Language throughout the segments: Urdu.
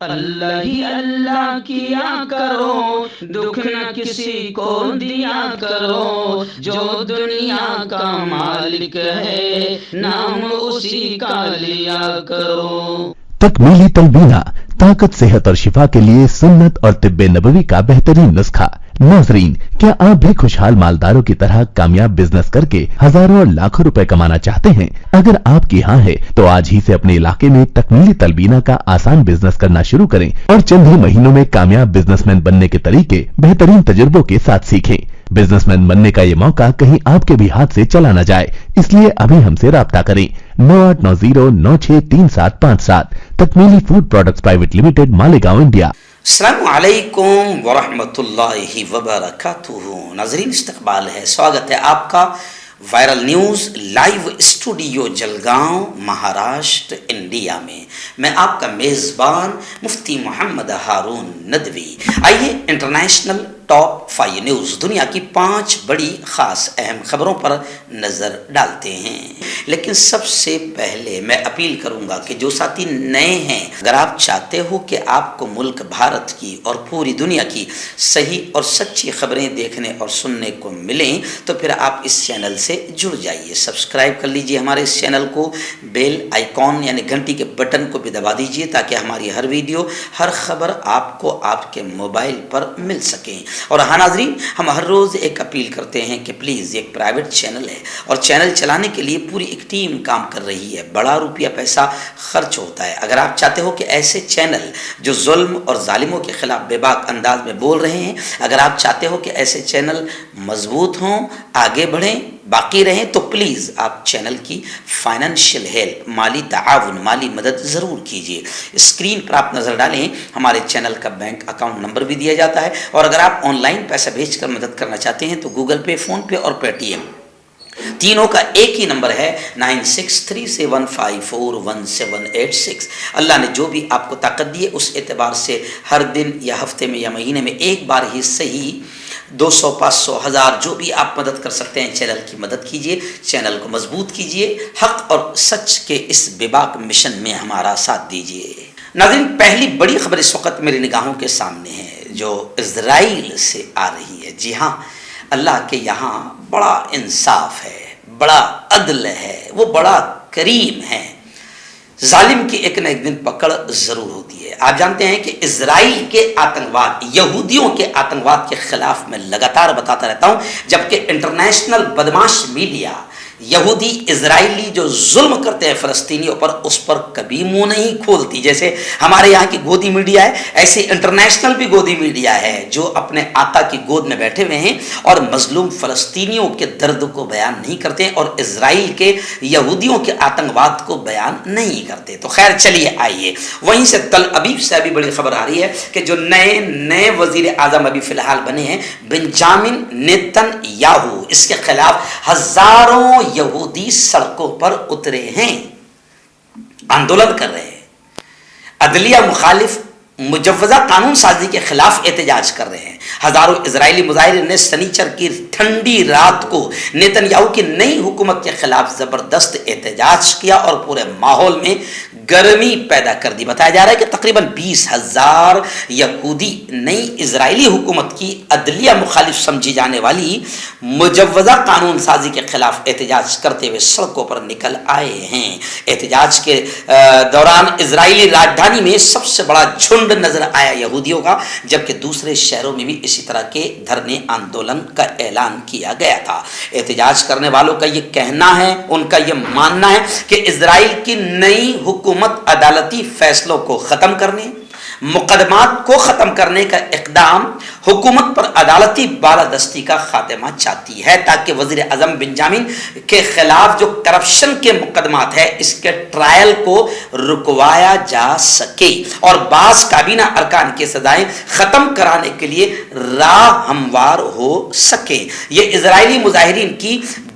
اللہ ہی اللہ کیا کرو، دکھ نہ کسی کو دیا کرو، جو دنیا کا مالک ہے نام اسی کا لیا کرو۔ تکمیلی تلبینہ، طاقت، صحت اور شفا کے لیے سنت اور طب نبوی کا بہترین نسخہ۔ ناظرین، کیا آپ بھی خوشحال مالداروں کی طرح کامیاب بزنس کر کے ہزاروں اور لاکھوں روپے کمانا چاہتے ہیں؟ اگر آپ کی ہاں ہے تو آج ہی سے اپنے علاقے میں تکمیلی تلبینہ کا آسان بزنس کرنا شروع کریں اور چند ہی مہینوں میں کامیاب بزنس مین بننے کے طریقے بہترین تجربوں کے ساتھ سیکھیں۔ بزنس مین بننے کا یہ موقع کہیں آپ کے بھی ہاتھ سے چلا نہ جائے، اس لیے ابھی ہم سے رابطہ کریں۔ 9890963757 تکمیلی food products private limited, Malegaon, India. السلام علیکم ورحمۃ اللہ وبرکاتہ۔ ناظرین، استقبال ہے، سواگت ہے آپ کا viral news live studio Jalgaon, Maharashtra, India میں۔ میں آپ کا میزبان مفتی محمد ہارون ندوی۔ آئیے انٹرنیشنل ٹاپ 5 نیوز، دنیا کی 5 بڑی خاص اہم خبروں پر نظر ڈالتے ہیں۔ لیکن سب سے پہلے میں اپیل کروں گا کہ جو ساتھی نئے ہیں، اگر آپ چاہتے ہو کہ آپ کو ملک بھارت کی اور پوری دنیا کی صحیح اور سچی خبریں دیکھنے اور سننے کو ملیں تو پھر آپ اس چینل سے جڑ جائیے، سبسکرائب کر لیجئے ہمارے اس چینل کو، بیل آئیکن یعنی گھنٹی کے بٹن کو بھی دبا دیجئے تاکہ ہماری ہر ویڈیو، ہر خبر آپ کو آپ کے موبائل پر مل سکیں۔ اور ہاں ناظرین، ہم ہر روز ایک اپیل کرتے ہیں کہ پلیز، یہ ایک پرائیویٹ چینل ہے اور چینل چلانے کے لیے پوری ایک ٹیم کام کر رہی ہے، بڑا روپیہ پیسہ خرچ ہوتا ہے۔ اگر آپ چاہتے ہو کہ ایسے چینل جو ظلم اور ظالموں کے خلاف بے باک انداز میں بول رہے ہیں، اگر آپ چاہتے ہو کہ ایسے چینل مضبوط ہوں، آگے بڑھیں، باقی رہیں، تو پلیز آپ چینل کی فائنینشیل ہیلپ، مالی تعاون، مالی مدد ضرور کیجیے۔ اسکرین پر آپ نظر ڈالیں، ہمارے چینل کا بینک اکاؤنٹ نمبر بھی دیا جاتا ہے، اور اگر آپ آن لائن پیسہ بھیج کر مدد کرنا چاہتے ہیں تو گوگل پے، فون پے اور پے ٹی ایم، تینوں کا ایک ہی نمبر ہے 9637541786۔ اللہ نے جو بھی آپ کو طاقت دی ہے اس اعتبار سے ہر دن یا ہفتے میں یا مہینے میں ایک بار ہی صحیح 200، 500، 1000 جو بھی آپ مدد کر سکتے ہیں چینل کی مدد کیجیے، چینل کو مضبوط کیجیے، حق اور سچ کے اس بے باک مشن میں ہمارا ساتھ دیجیے۔ ناظرین، پہلی بڑی خبر اس وقت میری نگاہوں کے سامنے ہے جو اسرائیل سے آ رہی ہے۔ جی ہاں، اللہ کے یہاں بڑا انصاف ہے، بڑا عدل ہے، وہ بڑا کریم ہے۔ ظالم کی ایک نہ ایک دن پکڑ ضرور ہوتی ہے۔ آپ جانتے ہیں کہ اسرائیل کے آتنکواد، یہودیوں کے آتنکواد کے خلاف میں لگاتار بتاتا رہتا ہوں، جبکہ انٹرنیشنل بدماش میڈیا یہودی اسرائیلی جو ظلم کرتے ہیں فلسطینیوں پر، اس پر کبھی منہ نہیں کھولتی۔ جیسے ہمارے یہاں کی گودی میڈیا ہے، ایسے انٹرنیشنل بھی گودی میڈیا ہے جو اپنے آقا کی گود میں بیٹھے ہوئے ہیں اور مظلوم فلسطینیوں کے درد کو بیان نہیں کرتے ہیں اور اسرائیل کے یہودیوں کے آتنکواد کو بیان نہیں کرتے۔ تو خیر، چلیے آئیے، وہیں سے تل ابیب سے ابھی بڑی خبر آ رہی ہے کہ جو نئے وزیر اعظم ابھی فی الحال بنے ہیں، بنجامن نیتن یاہو، اس کے خلاف ہزاروں یہودی سڑکوں پر اترے ہیں، آندولن کر رہے ہیں، عدلیہ مخالف مجوزہ قانون سازی کے خلاف احتجاج کر رہے ہیں۔ ہزاروں اسرائیلی مظاہرین نے سنیچر کی ٹھنڈی رات کو نیتن یاہو کی نئی حکومت کے خلاف زبردست احتجاج کیا اور پورے ماحول میں گرمی پیدا کر دی۔ بتایا جا رہا ہے کہ تقریباً 20,000 یہودی نئی اسرائیلی حکومت کی عدلیہ مخالف سمجھی جانے والی مجوزہ قانون سازی کے خلاف احتجاج کرتے ہوئے سڑکوں پر نکل آئے ہیں۔ احتجاج کے دوران اسرائیلی راجدھانی میں سب سے بڑا جھنڈ نظر آیا یہودیوں کا، جبکہ دوسرے شہروں میں بھی اسی طرح کے دھرنے آندولن کا اعلان کیا گیا تھا۔ احتجاج کرنے والوں کا یہ کہنا ہے، ان کا یہ ماننا ہے کہ اسرائیل کی نئی حکومت عدالتی فیصلوں کو ختم کرنے، مقدمات کو ختم کرنے کا اقدام، حکومت پر عدالتی بالادستی کا خاتمہ چاہتی ہے تاکہ وزیر اعظم بنجامن کے خلاف جو کرپشن کے مقدمات ہے اس کے ٹرائل کو رکوایا جا سکے اور بعض کابینہ ارکان کی سزائیں ختم کرانے کے لیے راہ ہموار ہو سکے۔ یہ اسرائیلی مظاہرین کی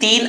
3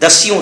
10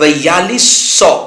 4200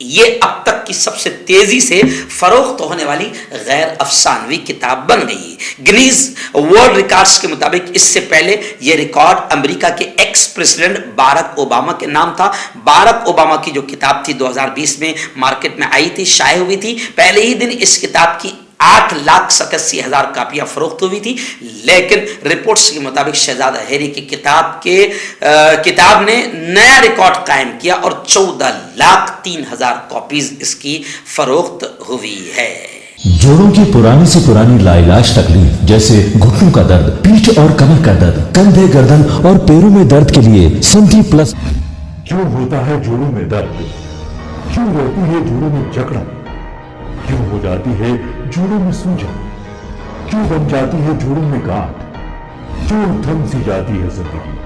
یہ اب تک کی سب سے تیزی سے فروخت ہونے والی غیر افسانوی کتاب بن گئی. گنیز ورلڈ ریکارڈز کے مطابق اس سے پہلے یہ ریکارڈ امریکہ کے ایکس پریزیڈنٹ باراک اوباما کے نام تھا. باراک اوباما کی جو کتاب تھی 2020 میں مارکیٹ میں آئی تھی, شائع ہوئی تھی, پہلے ہی دن اس کتاب کی 8,87,000 کاپیاں فروخت ہوئی تھی. لیکن رپورٹس کے مطابق شہزادہ ہیری کی کتاب نے نیا ریکارڈ قائم کیا اور 14,03,000 کاپیز اس کی فروخت ہوئی ہے. جوڑوں کی پرانی سے پرانی لاعلاج تکلیف جیسے گھٹنوں کا درد, پیٹھ اور کمر کا درد, کندھے, گردن اور پیروں میں درد کے لیے سندھی پلس. کیوں ہوتا ہے جوڑوں میں درد؟ کیوں رہتی ہے جوڑوں میں جکڑن؟ کیوں ہو جاتی ہے جوڑوں میں سوجن؟ کیوں بن جاتی ہے جوڑوں میں گاٹھ؟ کیوں تھم سی جاتی ہے زندگی؟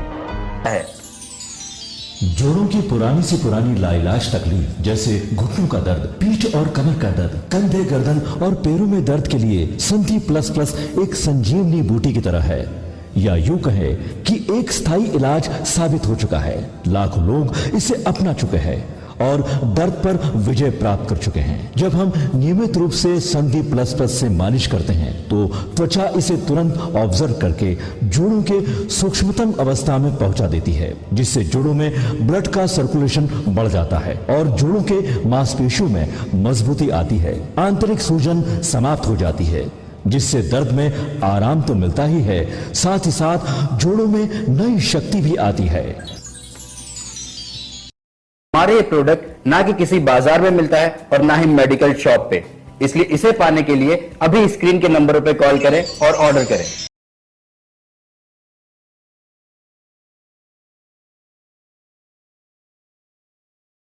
جوڑوں کی پرانی سے پرانی لاعلاج تکلیف جیسے گھٹنوں کا درد, پیٹھ اور کمر کا درد, کندھے, گردن اور پیروں میں درد کے لیے سنتھی پلس پلس ایک سنجیونی بوٹی کی طرح ہے, یا یوں کہے کہ ایک ستھائی علاج ثابت ہو چکا ہے. لاکھوں لوگ اسے اپنا چکے ہیں اور درد پر وجے پراپت کر چکے ہیں. جب ہم نیمت روپ سے سندھی پلس پلس سے مالش کرتے ہیں تو توچا اسے ترنت آبزرو کر کے جوڑوں کے سوکشمتم اوستھا میں پہنچا دیتی ہے, جس سے جوڑوں میں بلڈ کا سرکولیشن بڑھ جاتا ہے اور جوڑوں کے ماس پیشیوں میں مضبوطی آتی ہے. آنترک سوجن سماپت ہو جاتی ہے, جس سے درد میں آرام تو ملتا ہی ہے, ساتھ ہی ساتھ جوڑوں میں نئی شکتی بھی آتی ہے. ہمارے یہ پروڈکٹ نہ کہ کسی بازار میں ملتا ہے اور نہ ہی میڈیکل شاپ پہ, اس لیے اسے پانے کے لیے ابھی اسکرین کے نمبروں پہ کال کریں اور آرڈر کریں.